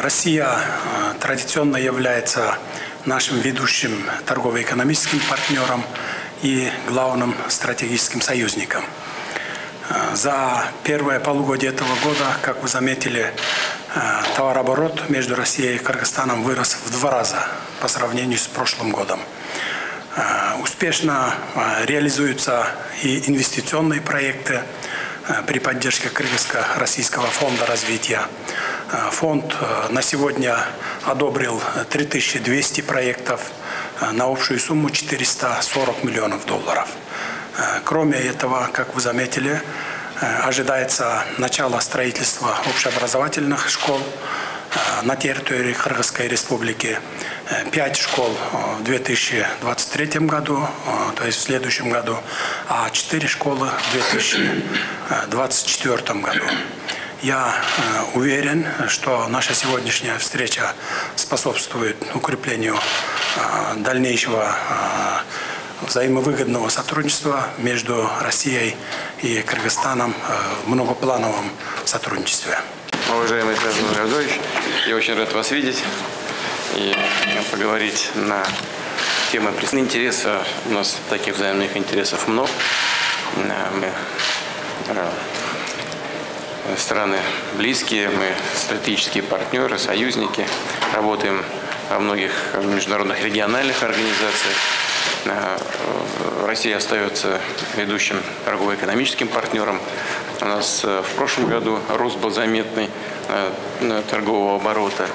Россия традиционно является нашим ведущим торгово-экономическим партнером и главным стратегическим союзником. За первое полугодие этого года, как вы заметили, товарооборот между Россией и Кыргызстаном вырос в 2 раза по сравнению с прошлым годом. Успешно реализуются и инвестиционные проекты при поддержке Кыргызско-Российского фонда развития. Фонд на сегодня одобрил 3200 проектов на общую сумму $440 миллионов. Кроме этого, как вы заметили, ожидается начало строительства общеобразовательных школ на территории Кыргызской республики. 5 школ в 2023 году, то есть в следующем году, а 4 школы в 2024 году. Я уверен, что наша сегодняшняя встреча способствует укреплению дальнейшего взаимовыгодного сотрудничества между Россией и Кыргызстаном в многоплановом сотрудничестве. Уважаемый Станислав Григорьевич, я очень рад вас видеть и поговорить на темы интереса. У нас таких взаимных интересов много. Мы страны близкие, мы стратегические партнеры, союзники, работаем во многих международных региональных организациях. Россия остается ведущим торгово-экономическим партнером. У нас в прошлом году рост был заметный торгового оборота,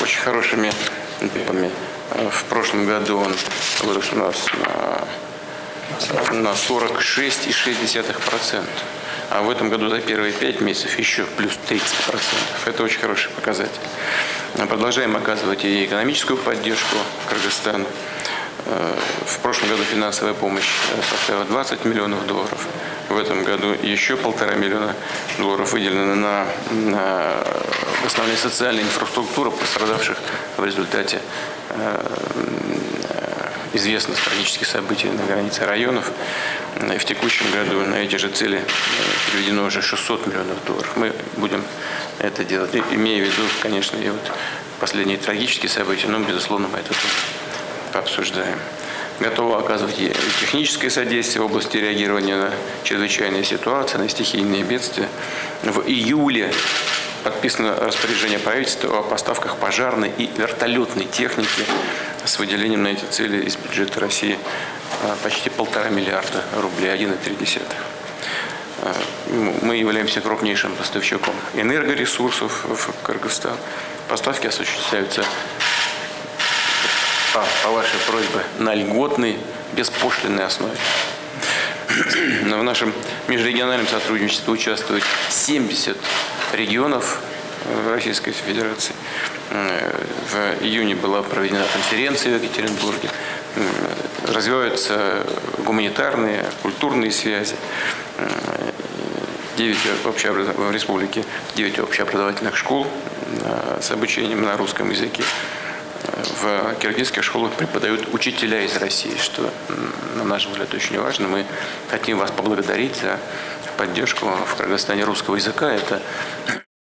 очень хорошими темпами. В прошлом году он вырос у нас на 46,6%. А в этом году за первые 5 месяцев еще плюс 30%. Это очень хороший показатель. Продолжаем оказывать и экономическую поддержку Кыргызстану. В прошлом году финансовая помощь составила $20 миллионов. В этом году еще $1,5 миллиона выделено на основные социальные инфраструктуры пострадавших в результате известных трагических событий на границе районов. В текущем году на эти же цели переведено уже $600 миллионов. Мы будем это делать, имея в виду, конечно, и вот последние трагические события, но, безусловно, мы это тоже обсуждаем. Готовы оказывать и техническое содействие в области реагирования на чрезвычайные ситуации, на стихийные бедствия. В июле подписано распоряжение правительства о поставках пожарной и вертолетной техники с выделением на эти цели из бюджета России почти $1,5 миллиарда, 1,3. Мы являемся крупнейшим поставщиком энергоресурсов в Кыргызстан. Поставки осуществляются по вашей просьбе на льготной, беспошлинной основе. В нашем межрегиональном сотрудничестве участвует 70 регионов Российской Федерации. В июне была проведена конференция в Екатеринбурге. Развиваются гуманитарные, культурные связи. В республике 9 общеобразовательных школ с обучением на русском языке. В киргизских школах преподают учителя из России, что, на наш взгляд, очень важно. Мы хотим вас поблагодарить за поддержку в Кыргызстане русского языка. Это